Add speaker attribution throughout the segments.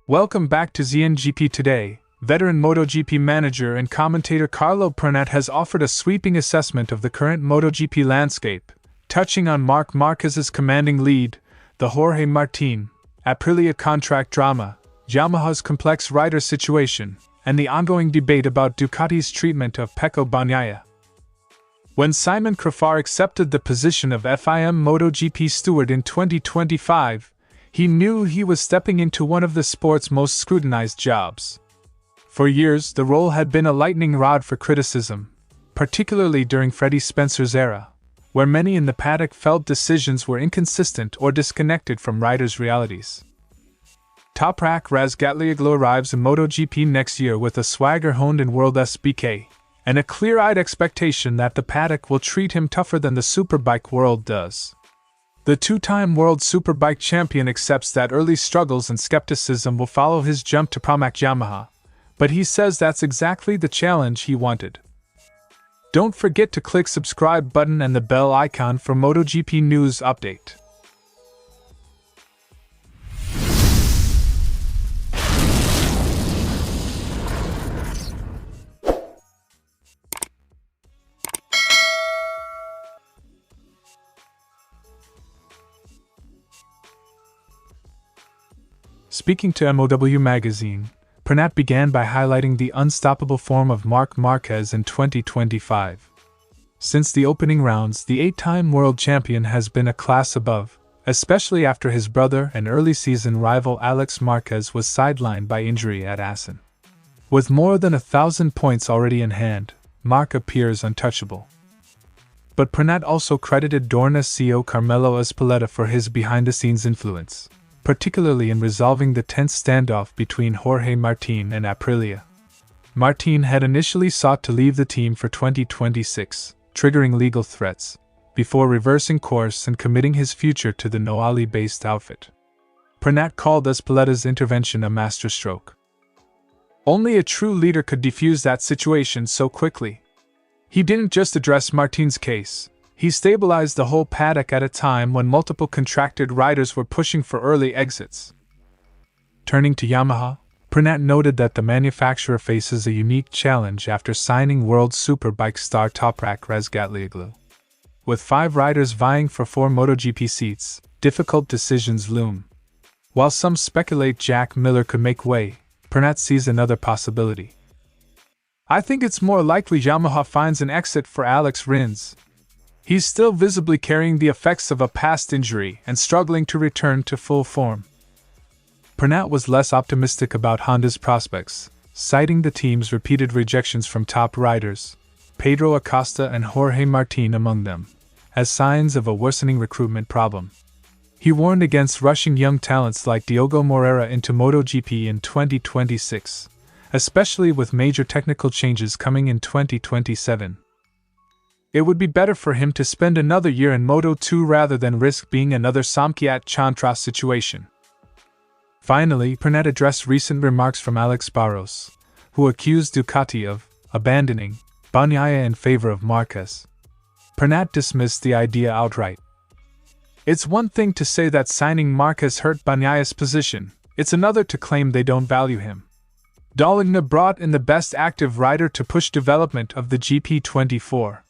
Speaker 1: Welcome back to ZNGP Today. Veteran MotoGP manager and commentator Carlo Pernat has offered a sweeping assessment of the current MotoGP landscape, touching on Marc Márquez's commanding lead, the Jorge Martín, Aprilia contract drama, Yamaha's complex rider situation, and the ongoing debate about Ducati's treatment of Pecco Bagnaia. When Simon Crafar accepted the position of FIM MotoGP Steward in 2025, he knew he was stepping into one of the sport's most scrutinized jobs. For years, the role had been a lightning rod for criticism, particularly during Freddie Spencer's era, where many in the paddock felt decisions were inconsistent or disconnected from riders' realities. Toprak Razgatlıoğlu arrives in MotoGP next year with a swagger honed in WorldSBK, and a clear-eyed expectation that the paddock will treat him tougher than the Superbike world does. The two-time World Superbike champion accepts that early struggles and skepticism will follow his jump to Pramac Yamaha, but he says that's exactly the challenge he wanted. Don't forget to click subscribe button and the bell icon for MotoGP news update. Speaking to MOW magazine, Pernat began by highlighting the unstoppable form of Marc Márquez in 2025. Since the opening rounds, the 8-time world champion has been a class above, especially after his brother and early-season rival Alex Marquez was sidelined by injury at Assen. With more than 1,000 points already in hand, Marc appears untouchable. But Pernat also credited Dorna CEO Carmelo Ezpeleta for his behind-the-scenes influence, particularly in resolving the tense standoff between Jorge Martín and Aprilia. Martín had initially sought to leave the team for 2026, triggering legal threats, before reversing course and committing his future to the Noali-based outfit. Pernat called Ezpeleta's intervention a masterstroke. Only a true leader could defuse that situation so quickly. He didn't just address Martín's case. He stabilized the whole paddock at a time when multiple contracted riders were pushing for early exits. Turning to Yamaha, Pernat noted that the manufacturer faces a unique challenge after signing World Superbike star Toprak Razgatlıoğlu. With 5 riders vying for 4 MotoGP seats, difficult decisions loom. While some speculate Jack Miller could make way, Pernat sees another possibility. "I think it's more likely Yamaha finds an exit for Alex Rins. He's still visibly carrying the effects of a past injury and struggling to return to full form." Pernat was less optimistic about Honda's prospects, citing the team's repeated rejections from top riders, Pedro Acosta and Jorge Martín among them, as signs of a worsening recruitment problem. He warned against rushing young talents like Diogo Moreira into MotoGP in 2026, especially with major technical changes coming in 2027. It would be better for him to spend another year in Moto2 rather than risk being another Samkiat Chantra situation. Finally, Pernat addressed recent remarks from Alex Barros, who accused Ducati of abandoning Bagnaia in favor of Marquez. Pernat dismissed the idea outright. "It's one thing to say that signing Marquez hurt Bagnaia's position, it's another to claim they don't value him. Dalingna brought in the best active rider to push development of the GP24.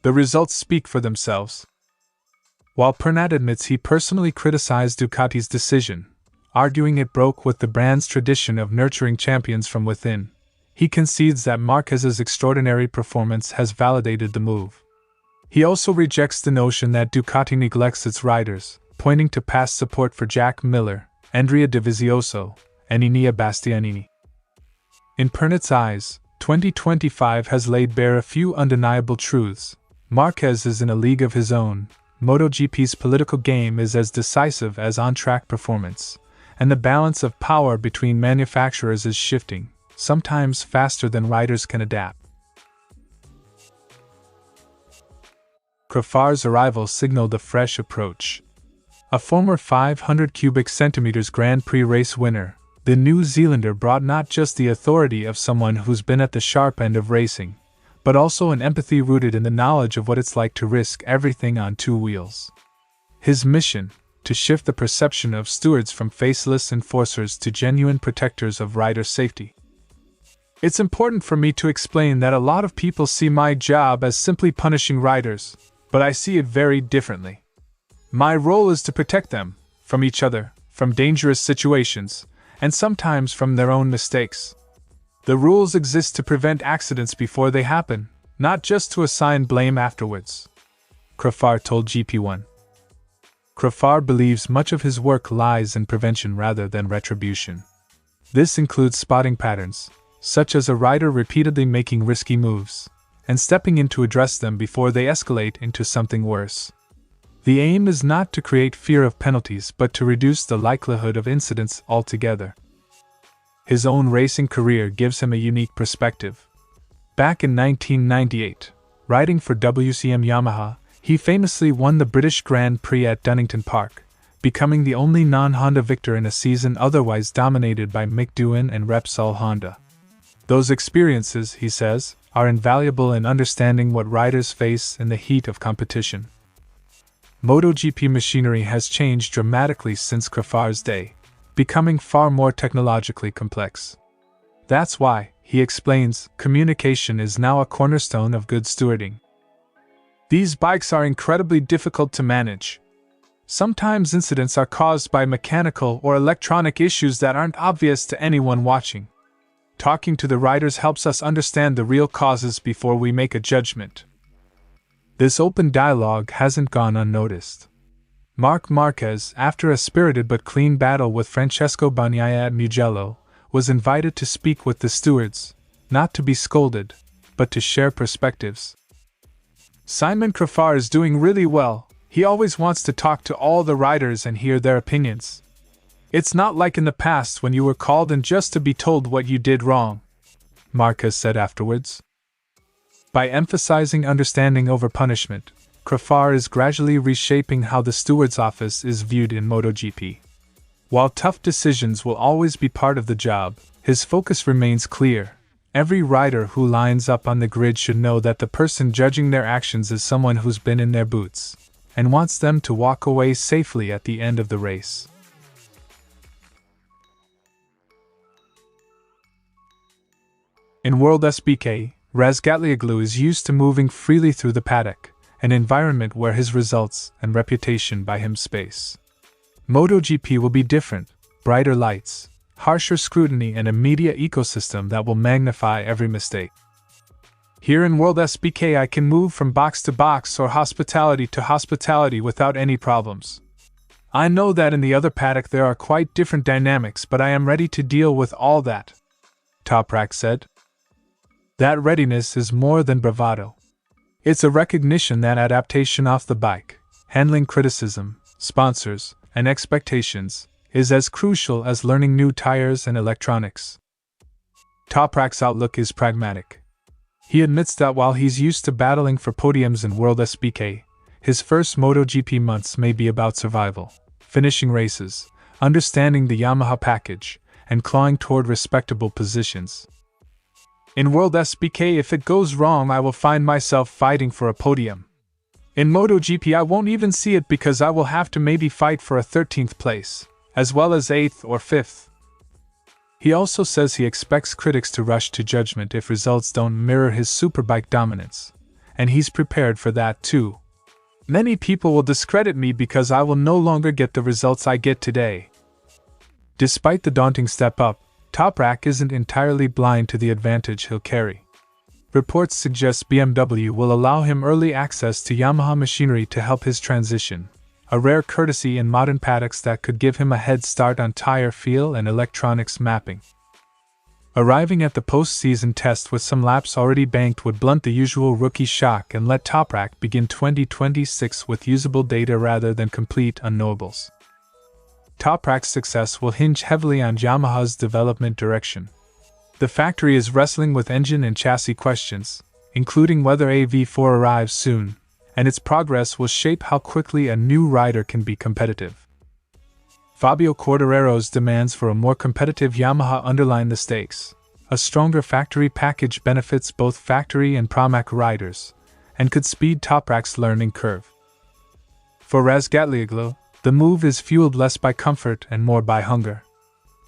Speaker 1: The results speak for themselves." While Pernat admits he personally criticized Ducati's decision, arguing it broke with the brand's tradition of nurturing champions from within, he concedes that Marquez's extraordinary performance has validated the move. He also rejects the notion that Ducati neglects its riders, pointing to past support for Jack Miller, Andrea Dovizioso, and Enea Bastianini. In Pernat's eyes, 2025 has laid bare a few undeniable truths. Marquez is in a league of his own, MotoGP's political game is as decisive as on-track performance, and the balance of power between manufacturers is shifting, sometimes faster than riders can adapt. Crafar's arrival signaled a fresh approach. A former 500 cubic centimeters Grand Prix race winner, the New Zealander brought not just the authority of someone who's been at the sharp end of racing, but also an empathy rooted in the knowledge of what it's like to risk everything on 2 wheels. His mission, to shift the perception of stewards from faceless enforcers to genuine protectors of rider safety. It's important for me to explain that a lot of people see my job as simply punishing riders, but I see it very differently. My role is to protect them, from each other, from dangerous situations, and sometimes from their own mistakes. The rules exist to prevent accidents before they happen, not just to assign blame afterwards, Crafar told GP1. Crafar believes much of his work lies in prevention rather than retribution. This includes spotting patterns, such as a rider repeatedly making risky moves, and stepping in to address them before they escalate into something worse. The aim is not to create fear of penalties but to reduce the likelihood of incidents altogether. His own racing career gives him a unique perspective. Back in 1998, riding for WCM Yamaha, he famously won the British Grand Prix at Donington Park, becoming the only non-Honda victor in a season otherwise dominated by Mick Doohan and Repsol Honda. Those experiences, he says, are invaluable in understanding what riders face in the heat of competition. MotoGP machinery has changed dramatically since Crafar's day, becoming far more technologically complex. That's why, he explains, communication is now a cornerstone of good stewarding. These bikes are incredibly difficult to manage. Sometimes incidents are caused by mechanical or electronic issues that aren't obvious to anyone watching. Talking to the riders helps us understand the real causes before we make a judgment. This open dialogue hasn't gone unnoticed. Marc Márquez, after a spirited but clean battle with Pecco Bagnaia at Mugello, was invited to speak with the stewards, not to be scolded, but to share perspectives. Simon Crafar is doing really well. He always wants to talk to all the riders and hear their opinions. It's not like in the past when you were called in just to be told what you did wrong, Marquez said afterwards. By emphasizing understanding over punishment, Crafar is gradually reshaping how the steward's office is viewed in MotoGP. While tough decisions will always be part of the job, his focus remains clear. Every rider who lines up on the grid should know that the person judging their actions is someone who's been in their boots, and wants them to walk away safely at the end of the race. In WorldSBK, Razgatlıoğlu is used to moving freely through the paddock, an environment where his results and reputation buy him space. MotoGP will be different: brighter lights, harsher scrutiny, and a media ecosystem that will magnify every mistake. Here in WorldSBK I can move from box to box or hospitality to hospitality without any problems. I know that in the other paddock there are quite different dynamics, but I am ready to deal with all that, Toprak said. That readiness is more than bravado. It's a recognition that adaptation off the bike, handling criticism, sponsors, and expectations, is as crucial as learning new tires and electronics. Toprak's outlook is pragmatic. He admits that while he's used to battling for podiums in WorldSBK, his first MotoGP months may be about survival, finishing races, understanding the Yamaha package, and clawing toward respectable positions. In WorldSBK, if it goes wrong, I will find myself fighting for a podium. In MotoGP, I won't even see it because I will have to maybe fight for a 13th place, as well as 8th or 5th. He also says he expects critics to rush to judgment if results don't mirror his superbike dominance, and he's prepared for that too. Many people will discredit me because I will no longer get the results I get today. Despite the daunting step up, Toprak isn't entirely blind to the advantage he'll carry. Reports suggest BMW will allow him early access to Yamaha machinery to help his transition, a rare courtesy in modern paddocks that could give him a head start on tire feel and electronics mapping. Arriving at the post-season test with some laps already banked would blunt the usual rookie shock and let Toprak begin 2026 with usable data rather than complete unknowables. Toprak's success will hinge heavily on Yamaha's development direction. The factory is wrestling with engine and chassis questions, including whether a V4 arrives soon, and its progress will shape how quickly a new rider can be competitive. Fabio Quartararo's demands for a more competitive Yamaha underline the stakes. A stronger factory package benefits both factory and Pramac riders, and could speed Toprak's learning curve. For Razgatlıoğlu, The move is fueled less by comfort and more by hunger.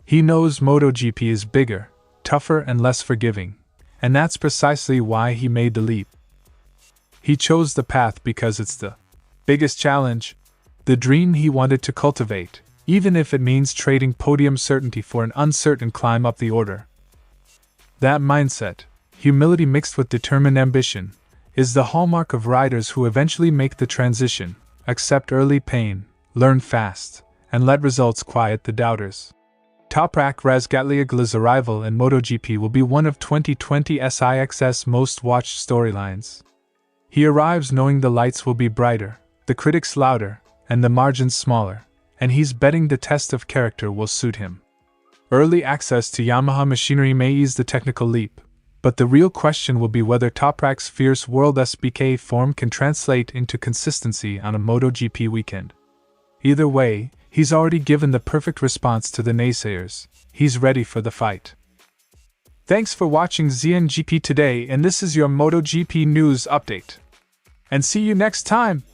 Speaker 1: He knows MotoGP is bigger, tougher and less forgiving, and that's precisely why he made the leap. He chose the path because it's the biggest challenge, the dream he wanted to cultivate, even if it means trading podium certainty for an uncertain climb up the order. That mindset, humility mixed with determined ambition, is the hallmark of riders who eventually make the transition, accept early pain, learn fast, and let results quiet the doubters. Toprak Razgatlıoğlu's arrival in MotoGP will be one of 2020 SIX's most watched storylines. He arrives knowing the lights will be brighter, the critics louder, and the margins smaller, and he's betting the test of character will suit him. Early access to Yamaha machinery may ease the technical leap, but the real question will be whether Toprak's fierce WorldSBK form can translate into consistency on a MotoGP weekend. Either way, he's already given the perfect response to the naysayers. He's ready for the fight. Thanks for watching ZNGP Today, and this is your MotoGP news update. And see you next time!